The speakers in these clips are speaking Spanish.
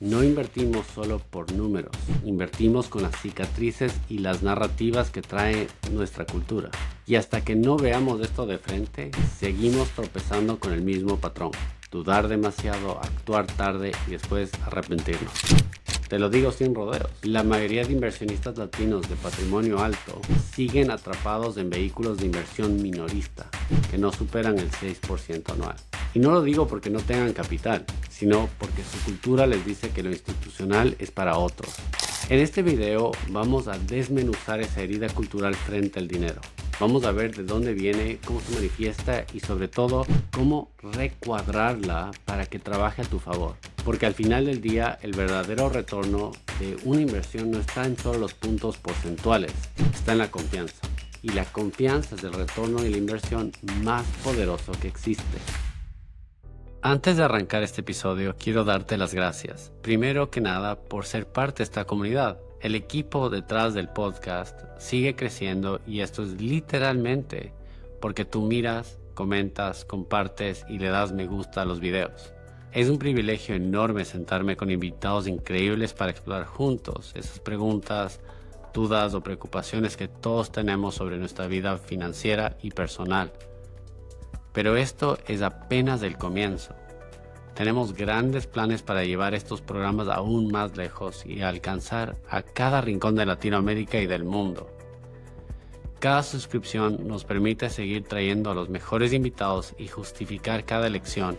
No invertimos solo por números, invertimos con las cicatrices y las narrativas que trae nuestra cultura. Y hasta que no veamos esto de frente, seguimos tropezando con el mismo patrón. Dudar demasiado, actuar tarde y después arrepentirnos. Te lo digo sin rodeos. La mayoría de inversionistas latinos de patrimonio alto siguen atrapados en vehículos de inversión minorista que no superan el 6% anual. Y no lo digo porque no tengan capital, sino porque su cultura les dice que lo institucional es para otros. En este video vamos a desmenuzar esa herida cultural frente al dinero. Vamos a ver de dónde viene, cómo se manifiesta y sobre todo cómo recuadrarla para que trabaje a tu favor. Porque al final del día el verdadero retorno de una inversión no está en solo los puntos porcentuales, está en la confianza. Y la confianza es el retorno de la inversión más poderoso que existe. Antes de arrancar este episodio, quiero darte las gracias. Primero que nada, por ser parte de esta comunidad. El equipo detrás del podcast sigue creciendo y esto es literalmente porque tú miras, comentas, compartes y le das me gusta a los videos. Es un privilegio enorme sentarme con invitados increíbles para explorar juntos esas preguntas, dudas o preocupaciones que todos tenemos sobre nuestra vida financiera y personal. Pero esto es apenas el comienzo. Tenemos grandes planes para llevar estos programas aún más lejos y alcanzar a cada rincón de Latinoamérica y del mundo. Cada suscripción nos permite seguir trayendo a los mejores invitados y justificar cada elección,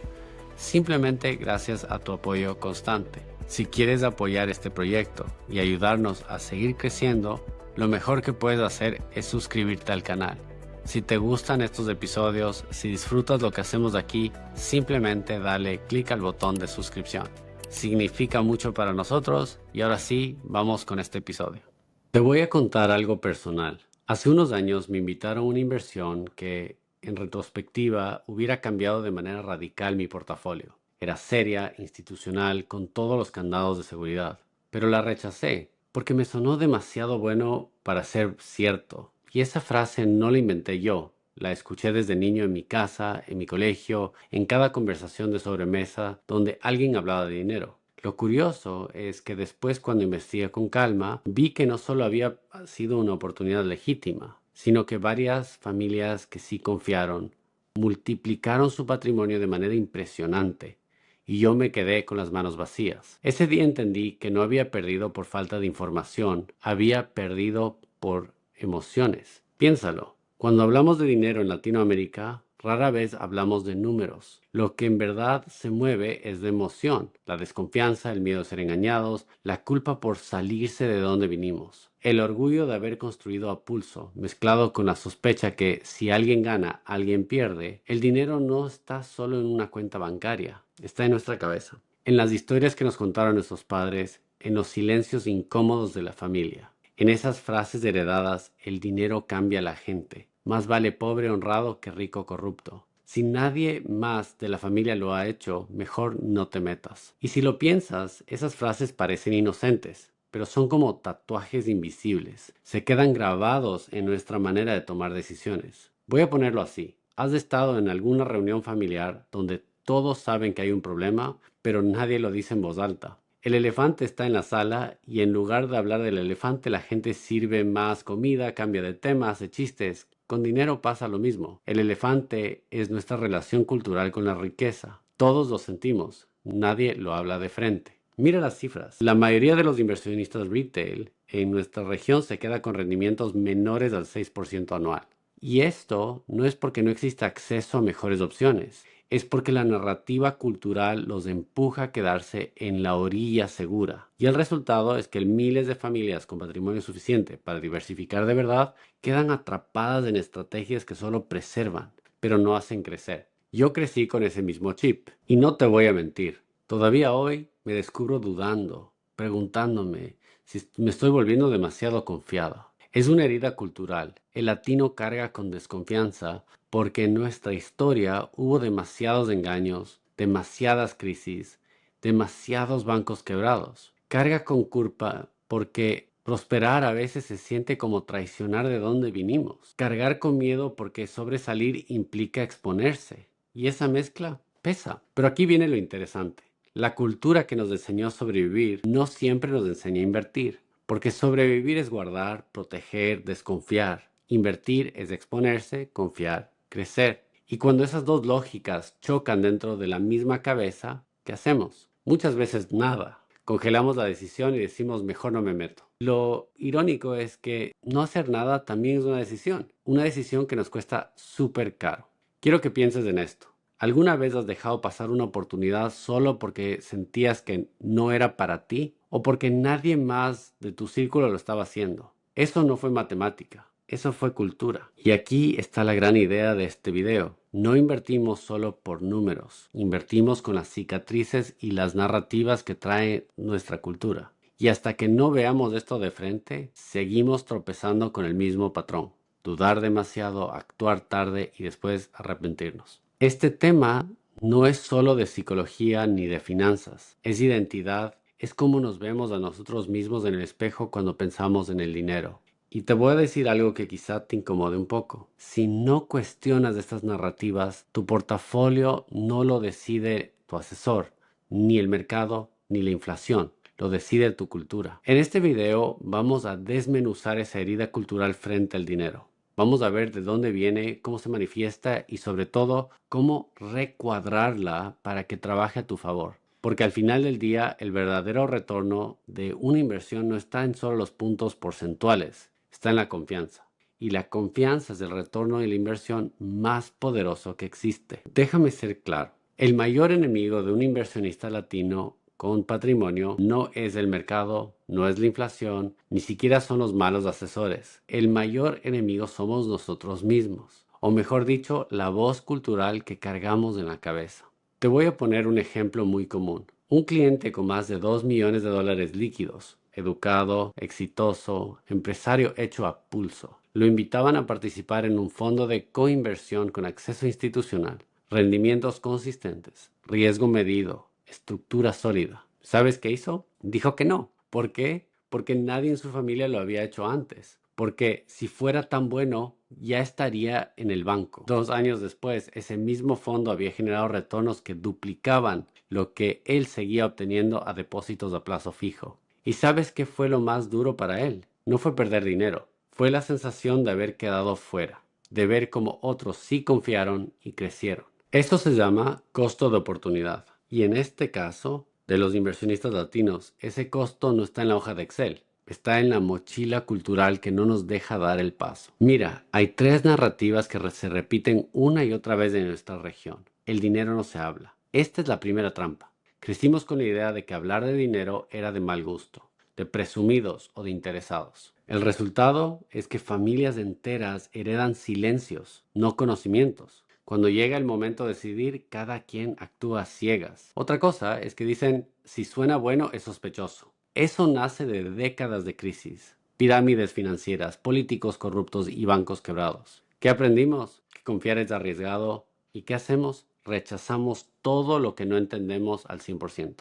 simplemente gracias a tu apoyo constante. Si quieres apoyar este proyecto y ayudarnos a seguir creciendo, lo mejor que puedes hacer es suscribirte al canal. Si te gustan estos episodios, si disfrutas lo que hacemos aquí, simplemente dale clic al botón de suscripción. Significa mucho para nosotros y ahora sí, vamos con este episodio. Te voy a contar algo personal. Hace unos años me invitaron a una inversión que, en retrospectiva, hubiera cambiado de manera radical mi portafolio. Era seria, institucional, con todos los candados de seguridad. Pero la rechacé porque me sonó demasiado bueno para ser cierto. Y esa frase no la inventé yo, la escuché desde niño en mi casa, en mi colegio, en cada conversación de sobremesa donde alguien hablaba de dinero. Lo curioso es que después, cuando investigué con calma, vi que no solo había sido una oportunidad legítima, sino que varias familias que sí confiaron multiplicaron su patrimonio de manera impresionante. Y yo me quedé con las manos vacías. Ese día entendí que no había perdido por falta de información, había perdido por emociones. Piénsalo, cuando hablamos de dinero en Latinoamérica, rara vez hablamos de números. Lo que en verdad se mueve es de emoción, la desconfianza, el miedo a ser engañados, la culpa por salirse de donde vinimos. El orgullo de haber construido a pulso, mezclado con la sospecha que si alguien gana, alguien pierde, el dinero no está solo en una cuenta bancaria, está en nuestra cabeza. En las historias que nos contaron nuestros padres, en los silencios incómodos de la familia. En esas frases heredadas, el dinero cambia a la gente. Más vale pobre honrado que rico corrupto. Si nadie más de la familia lo ha hecho, mejor no te metas. Y si lo piensas, esas frases parecen inocentes, pero son como tatuajes invisibles. Se quedan grabados en nuestra manera de tomar decisiones. Voy a ponerlo así. ¿Has estado en alguna reunión familiar donde todos saben que hay un problema, pero nadie lo dice en voz alta? El elefante está en la sala y en lugar de hablar del elefante, la gente sirve más comida, cambia de tema, hace chistes. Con dinero pasa lo mismo. El elefante es nuestra relación cultural con la riqueza. Todos lo sentimos, nadie lo habla de frente. Mira las cifras. La mayoría de los inversionistas retail en nuestra región se queda con rendimientos menores al 6% anual. Y esto no es porque no exista acceso a mejores opciones. Es porque la narrativa cultural los empuja a quedarse en la orilla segura. Y el resultado es que miles de familias con patrimonio suficiente para diversificar de verdad quedan atrapadas en estrategias que solo preservan, pero no hacen crecer. Yo crecí con ese mismo chip. Y no te voy a mentir, todavía hoy me descubro dudando, preguntándome si me estoy volviendo demasiado confiado. Es una herida cultural. El latino carga con desconfianza porque en nuestra historia hubo demasiados engaños, demasiadas crisis, demasiados bancos quebrados. Carga con culpa porque prosperar a veces se siente como traicionar de dónde vinimos. Cargar con miedo porque sobresalir implica exponerse. Y esa mezcla pesa. Pero aquí viene lo interesante. La cultura que nos enseñó a sobrevivir no siempre nos enseña a invertir, porque sobrevivir es guardar, proteger, desconfiar. Invertir es exponerse, confiar, crecer. Y cuando esas dos lógicas chocan dentro de la misma cabeza, ¿qué hacemos? Muchas veces nada. Congelamos la decisión y decimos mejor no me meto. Lo irónico es que no hacer nada también es una decisión que nos cuesta súper caro. Quiero que pienses en esto. ¿Alguna vez has dejado pasar una oportunidad solo porque sentías que no era para ti o porque nadie más de tu círculo lo estaba haciendo? Eso no fue matemática, eso fue cultura. Y aquí está la gran idea de este video. No invertimos solo por números, invertimos con las cicatrices y las narrativas que trae nuestra cultura. Y hasta que no veamos esto de frente, seguimos tropezando con el mismo patrón. Dudar demasiado, actuar tarde y después arrepentirnos. Este tema no es solo de psicología ni de finanzas, es identidad, es cómo nos vemos a nosotros mismos en el espejo cuando pensamos en el dinero. Y te voy a decir algo que quizá te incomode un poco. Si no cuestionas estas narrativas, tu portafolio no lo decide tu asesor, ni el mercado, ni la inflación. Lo decide tu cultura. En este video vamos a desmenuzar esa herida cultural frente al dinero. Vamos a ver de dónde viene, cómo se manifiesta y sobre todo cómo recuadrarla para que trabaje a tu favor. Porque al final del día el verdadero retorno de una inversión no está en solo los puntos porcentuales, está en la confianza. Y la confianza es el retorno de la inversión más poderoso que existe. Déjame ser claro, el mayor enemigo de un inversionista latino con patrimonio no es el mercado, no es la inflación, ni siquiera son los malos asesores. El mayor enemigo somos nosotros mismos, o mejor dicho, la voz cultural que cargamos en la cabeza. Te voy a poner un ejemplo muy común. Un cliente con más de 2 millones de dólares líquidos, educado, exitoso, empresario hecho a pulso. Lo invitaban a participar en un fondo de coinversión con acceso institucional, rendimientos consistentes, riesgo medido, estructura sólida. ¿Sabes qué hizo? Dijo que no. ¿Por qué? Porque nadie en su familia lo había hecho antes. Porque si fuera tan bueno, ya estaría en el banco. 2 años después, ese mismo fondo había generado retornos que duplicaban lo que él seguía obteniendo a depósitos a plazo fijo. ¿Y sabes qué fue lo más duro para él? No fue perder dinero, fue la sensación de haber quedado fuera, de ver cómo otros sí confiaron y crecieron. Eso se llama costo de oportunidad. Y en este caso, de los inversionistas latinos, ese costo no está en la hoja de Excel, está en la mochila cultural que no nos deja dar el paso. Mira, hay 3 narrativas que se repiten una y otra vez en nuestra región. El dinero no se habla. Esta es la primera trampa. Crecimos con la idea de que hablar de dinero era de mal gusto, de presumidos o de interesados. El resultado es que familias enteras heredan silencios, no conocimientos. Cuando llega el momento de decidir, cada quien actúa a ciegas. Otra cosa es que dicen, si suena bueno, es sospechoso. Eso nace de décadas de crisis, pirámides financieras, políticos corruptos y bancos quebrados. ¿Qué aprendimos? Que confiar es arriesgado. ¿Y qué hacemos? Rechazamos todo lo que no entendemos al 100%.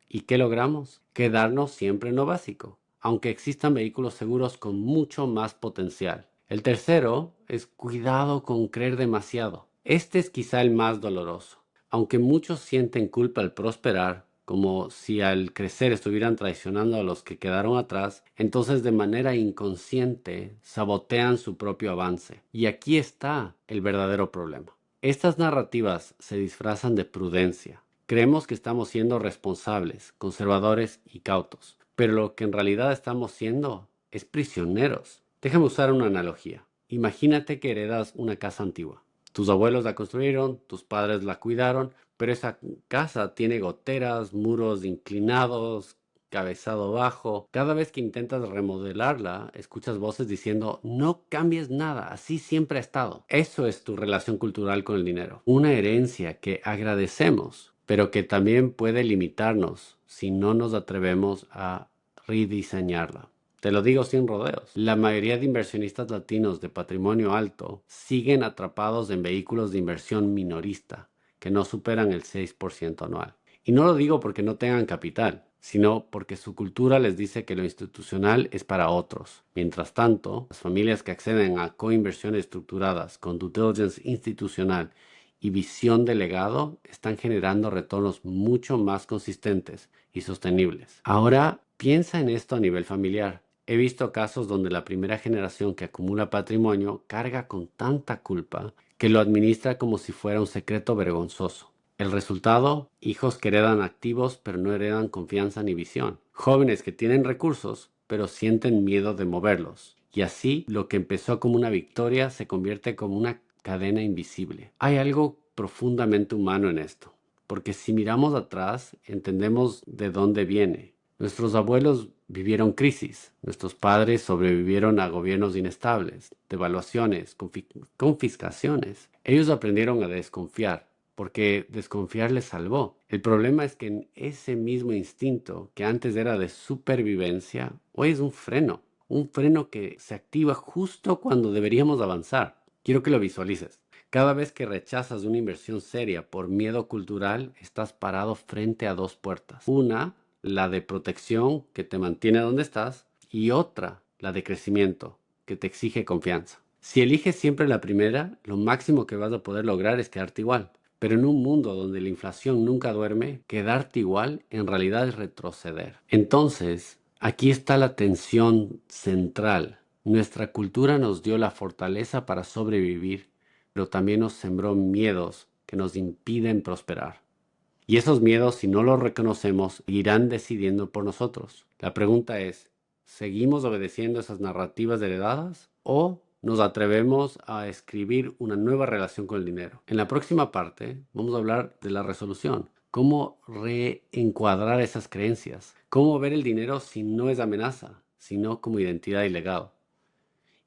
¿Y qué logramos? Quedarnos siempre en lo básico, aunque existan vehículos seguros con mucho más potencial. El tercero es cuidado con creer demasiado. Este es quizá el más doloroso. Aunque muchos sienten culpa al prosperar, como si al crecer estuvieran traicionando a los que quedaron atrás, entonces de manera inconsciente sabotean su propio avance. Y aquí está el verdadero problema. Estas narrativas se disfrazan de prudencia. Creemos que estamos siendo responsables, conservadores y cautos, pero lo que en realidad estamos siendo es prisioneros. Déjame usar una analogía. Imagínate que heredas una casa antigua. Tus abuelos la construyeron, tus padres la cuidaron, pero esa casa tiene goteras, muros inclinados, cabezado bajo. Cada vez que intentas remodelarla, escuchas voces diciendo, no cambies nada, así siempre ha estado. Eso es tu relación cultural con el dinero. Una herencia que agradecemos, pero que también puede limitarnos si no nos atrevemos a rediseñarla. Te lo digo sin rodeos. La mayoría de inversionistas latinos de patrimonio alto siguen atrapados en vehículos de inversión minorista que no superan el 6% anual. Y no lo digo porque no tengan capital, sino porque su cultura les dice que lo institucional es para otros. Mientras tanto, las familias que acceden a coinversiones estructuradas con due diligence institucional y visión de legado están generando retornos mucho más consistentes y sostenibles. Ahora piensa en esto a nivel familiar. He visto casos donde la primera generación que acumula patrimonio carga con tanta culpa que lo administra como si fuera un secreto vergonzoso. El resultado, hijos que heredan activos pero no heredan confianza ni visión. Jóvenes que tienen recursos pero sienten miedo de moverlos. Y así lo que empezó como una victoria se convierte como una cadena invisible. Hay algo profundamente humano en esto, porque si miramos atrás entendemos de dónde viene. Nuestros abuelos vivieron crisis, nuestros padres sobrevivieron a gobiernos inestables, devaluaciones, confiscaciones. Ellos aprendieron a desconfiar, porque desconfiar les salvó. El problema es que en ese mismo instinto que antes era de supervivencia, hoy es un freno que se activa justo cuando deberíamos avanzar. Quiero que lo visualices. Cada vez que rechazas una inversión seria por miedo cultural, estás parado frente a dos puertas. Una, la de protección, que te mantiene donde estás, y otra, la de crecimiento, que te exige confianza. Si eliges siempre la primera, lo máximo que vas a poder lograr es quedarte igual. Pero en un mundo donde la inflación nunca duerme, quedarte igual en realidad es retroceder. Entonces, aquí está la tensión central. Nuestra cultura nos dio la fortaleza para sobrevivir, pero también nos sembró miedos que nos impiden prosperar. Y esos miedos, si no los reconocemos, irán decidiendo por nosotros. La pregunta es, ¿seguimos obedeciendo esas narrativas heredadas o nos atrevemos a escribir una nueva relación con el dinero? En la próxima parte vamos a hablar de la resolución. Cómo reencuadrar esas creencias. Cómo ver el dinero si no es amenaza, sino como identidad y legado.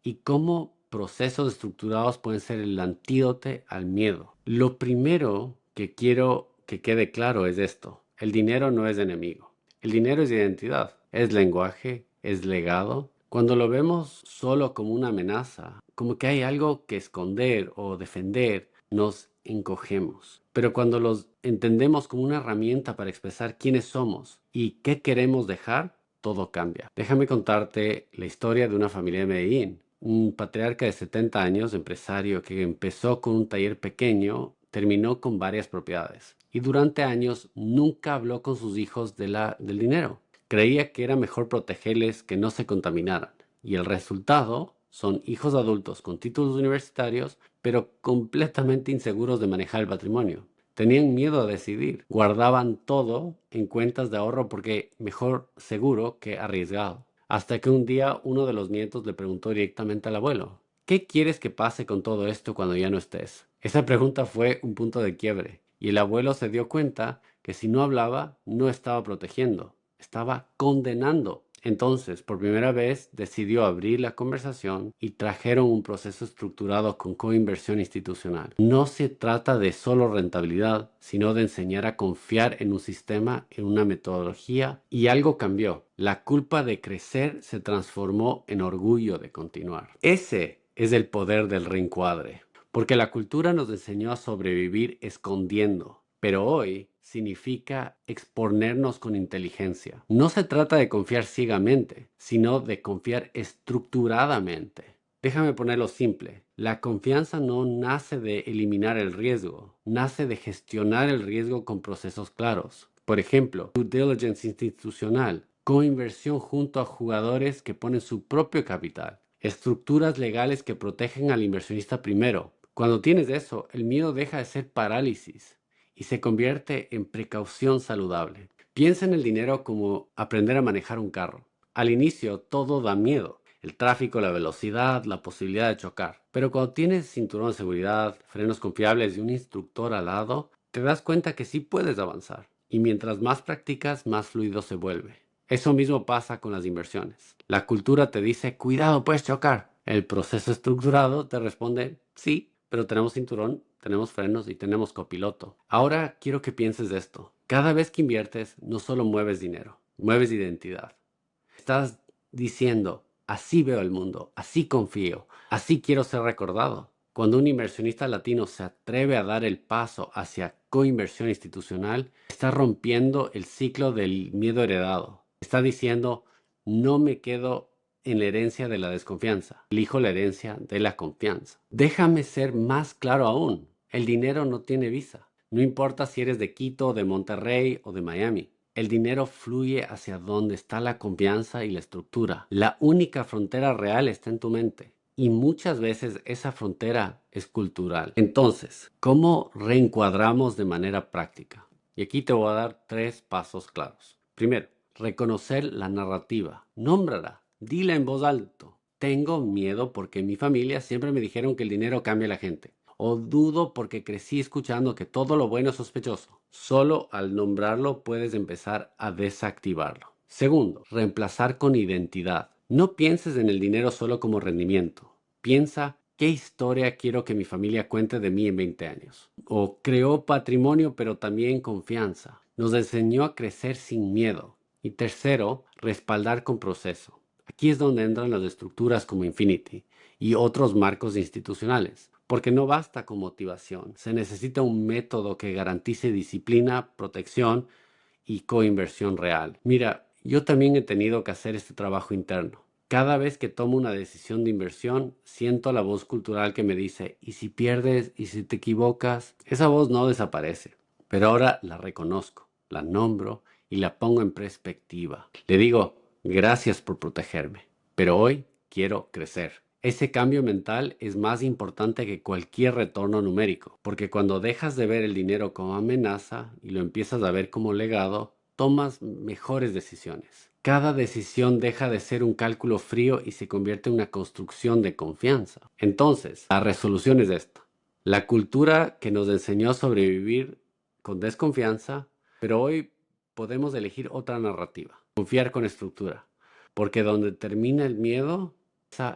Y cómo procesos estructurados pueden ser el antídoto al miedo. Lo primero que quiero que quede claro es esto. El dinero no es enemigo. El dinero es identidad, es lenguaje, es legado. Cuando lo vemos solo como una amenaza, como que hay algo que esconder o defender, nos encogemos. Pero cuando los entendemos como una herramienta para expresar quiénes somos y qué queremos dejar, todo cambia. Déjame contarte la historia de una familia de Medellín. Un patriarca de 70 años, empresario que empezó con un taller pequeño, terminó con varias propiedades. Y durante años nunca habló con sus hijos del dinero. Creía que era mejor protegerles que no se contaminaran. Y el resultado son hijos adultos con títulos universitarios, pero completamente inseguros de manejar el patrimonio. Tenían miedo a decidir. Guardaban todo en cuentas de ahorro porque mejor seguro que arriesgado. Hasta que un día uno de los nietos le preguntó directamente al abuelo, ¿qué quieres que pase con todo esto cuando ya no estés? Esa pregunta fue un punto de quiebre y el abuelo se dio cuenta que si no hablaba, no estaba protegiendo, estaba condenando. Entonces, por primera vez, decidió abrir la conversación y trajeron un proceso estructurado con coinversión institucional. No se trata de solo rentabilidad, sino de enseñar a confiar en un sistema, en una metodología, y algo cambió. La culpa de crecer se transformó en orgullo de continuar. Ese es el poder del reencuadre, porque la cultura nos enseñó a sobrevivir escondiendo, pero hoy significa exponernos con inteligencia. No se trata de confiar ciegamente, sino de confiar estructuradamente. Déjame ponerlo simple. La confianza no nace de eliminar el riesgo, nace de gestionar el riesgo con procesos claros. Por ejemplo, due diligence institucional, coinversión junto a jugadores que ponen su propio capital, estructuras legales que protegen al inversionista primero. Cuando tienes eso, el miedo deja de ser parálisis y se convierte en precaución saludable. Piensa en el dinero como aprender a manejar un carro. Al inicio todo da miedo. El tráfico, la velocidad, la posibilidad de chocar. Pero cuando tienes cinturón de seguridad, frenos confiables y un instructor al lado, te das cuenta que sí puedes avanzar. Y mientras más practicas, más fluido se vuelve. Eso mismo pasa con las inversiones. La cultura te dice, cuidado, puedes chocar. El proceso estructurado te responde, sí, pero tenemos cinturón, tenemos frenos y tenemos copiloto. Ahora quiero que pienses de esto. Cada vez que inviertes, no solo mueves dinero, mueves identidad. Estás diciendo, así veo el mundo, así confío, así quiero ser recordado. Cuando un inversionista latino se atreve a dar el paso hacia coinversión institucional, está rompiendo el ciclo del miedo heredado. Está diciendo, no me quedo en la herencia de la desconfianza, elijo la herencia de la confianza. Déjame ser más claro aún. El dinero no tiene visa. No importa si eres de Quito, de Monterrey o de Miami. El dinero fluye hacia donde está la confianza y la estructura. La única frontera real está en tu mente. Y muchas veces esa frontera es cultural. Entonces, ¿cómo reencuadramos de manera práctica? Y aquí te voy a dar 3 pasos claros. Primero, reconocer la narrativa. Nómbrala. Dila en voz alto. Tengo miedo porque en mi familia siempre me dijeron que el dinero cambia a la gente. O dudo porque crecí escuchando que todo lo bueno es sospechoso. Solo al nombrarlo puedes empezar a desactivarlo. Segundo, reemplazar con identidad. No pienses en el dinero solo como rendimiento. Piensa, ¿qué historia quiero que mi familia cuente de mí en 20 años? O creó patrimonio pero también confianza. Nos enseñó a crecer sin miedo. Y tercero, respaldar con proceso. Aquí es donde entran las estructuras como Infinity y otros marcos institucionales. Porque no basta con motivación, se necesita un método que garantice disciplina, protección y coinversión real. Mira, yo también he tenido que hacer este trabajo interno. Cada vez que tomo una decisión de inversión, siento la voz cultural que me dice, ¿y si pierdes? ¿Y si te equivocas? Esa voz no desaparece, pero ahora la reconozco, la nombro y la pongo en perspectiva. Le digo, gracias por protegerme, pero hoy quiero crecer. Ese cambio mental es más importante que cualquier retorno numérico, porque cuando dejas de ver el dinero como amenaza y lo empiezas a ver como legado, tomas mejores decisiones. Cada decisión deja de ser un cálculo frío y se convierte en una construcción de confianza. Entonces, la resolución es esta. La cultura que nos enseñó a sobrevivir con desconfianza, pero hoy podemos elegir otra narrativa. Confiar con estructura, porque donde termina el miedo,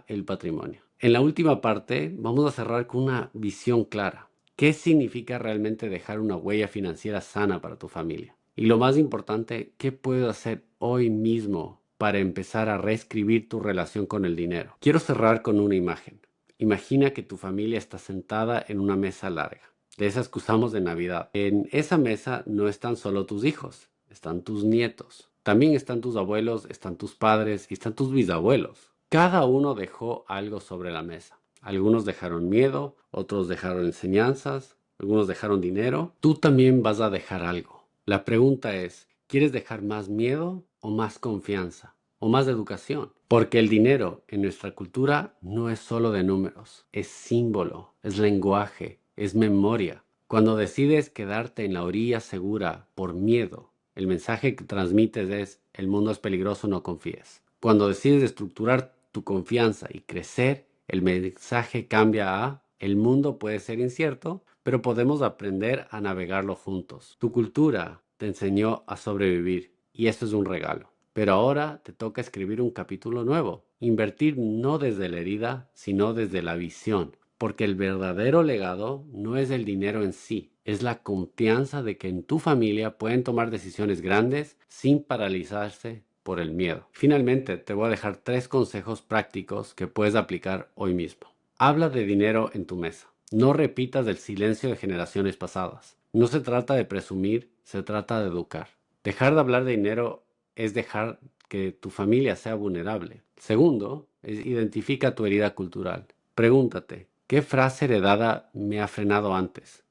el patrimonio. En la última parte vamos a cerrar con una visión clara. ¿Qué significa realmente dejar una huella financiera sana para tu familia? Y lo más importante, ¿qué puedo hacer hoy mismo para empezar a reescribir tu relación con el dinero? Quiero cerrar con una imagen. Imagina que tu familia está sentada en una mesa larga, de esas que usamos de Navidad. En esa mesa no están solo tus hijos, están tus nietos. También están tus abuelos, están tus padres y están tus bisabuelos. Cada uno dejó algo sobre la mesa. Algunos dejaron miedo, otros dejaron enseñanzas, algunos dejaron dinero. Tú también vas a dejar algo. La pregunta es, ¿quieres dejar más miedo o más confianza o más educación? Porque el dinero en nuestra cultura no es solo de números, es símbolo, es lenguaje, es memoria. Cuando decides quedarte en la orilla segura por miedo, el mensaje que transmites es, el mundo es peligroso, no confíes. Cuando decides estructurar tu confianza y crecer, el mensaje cambia a, el mundo puede ser incierto, pero podemos aprender a navegarlo juntos. Tu cultura te enseñó a sobrevivir y eso es un regalo. Pero ahora te toca escribir un capítulo nuevo. Invertir no desde la herida, sino desde la visión. Porque el verdadero legado no es el dinero en sí, es la confianza de que en tu familia pueden tomar decisiones grandes sin paralizarse por el miedo. Finalmente, te voy a dejar 3 consejos prácticos que puedes aplicar hoy mismo. Habla de dinero en tu mesa. No repitas el silencio de generaciones pasadas. No se trata de presumir, se trata de educar. Dejar de hablar de dinero es dejar que tu familia sea vulnerable. Segundo, identifica tu herida cultural. Pregúntate, ¿qué frase heredada me ha frenado antes?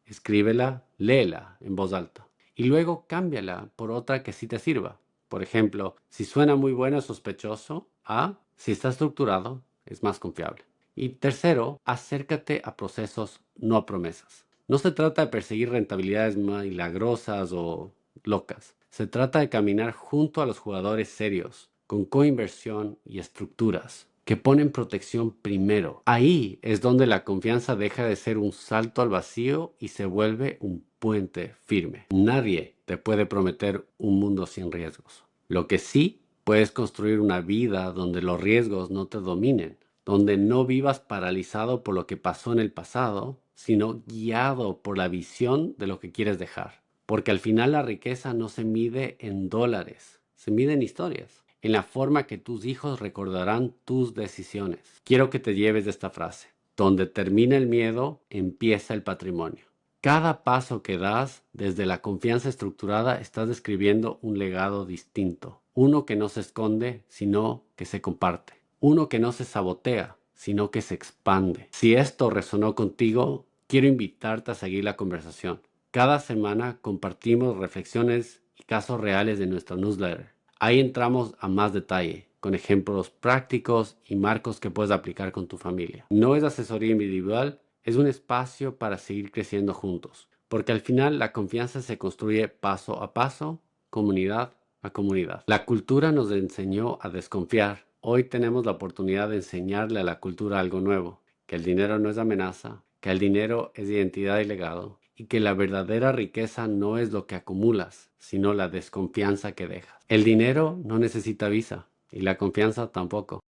Escríbela, léela en voz alta y luego cámbiala por otra que sí te sirva. Por ejemplo, si suena muy bueno es sospechoso, a si está estructurado es más confiable. Y tercero, acércate a procesos, no a promesas. No se trata de perseguir rentabilidades milagrosas o locas. Se trata de caminar junto a los jugadores serios, con coinversión y estructuras que ponen protección primero. Ahí es donde la confianza deja de ser un salto al vacío y se vuelve un puente firme. Nadie te puede prometer un mundo sin riesgos. Lo que sí, puedes construir una vida donde los riesgos no te dominen, donde no vivas paralizado por lo que pasó en el pasado, sino guiado por la visión de lo que quieres dejar. Porque al final la riqueza no se mide en dólares, se mide en historias, en la forma que tus hijos recordarán tus decisiones. Quiero que te lleves de esta frase. Donde termina el miedo, empieza el patrimonio. Cada paso que das desde la confianza estructurada estás describiendo un legado distinto. Uno que no se esconde, sino que se comparte. Uno que no se sabotea, sino que se expande. Si esto resonó contigo, quiero invitarte a seguir la conversación. Cada semana compartimos reflexiones y casos reales de nuestro newsletter. Ahí entramos a más detalle, con ejemplos prácticos y marcos que puedes aplicar con tu familia. No es asesoría individual, es un espacio para seguir creciendo juntos, porque al final la confianza se construye paso a paso, comunidad a comunidad. La cultura nos enseñó a desconfiar. Hoy tenemos la oportunidad de enseñarle a la cultura algo nuevo, que el dinero no es amenaza, que el dinero es identidad y legado, y que la verdadera riqueza no es lo que acumulas, sino la desconfianza que dejas. El dinero no necesita visa, y la confianza tampoco.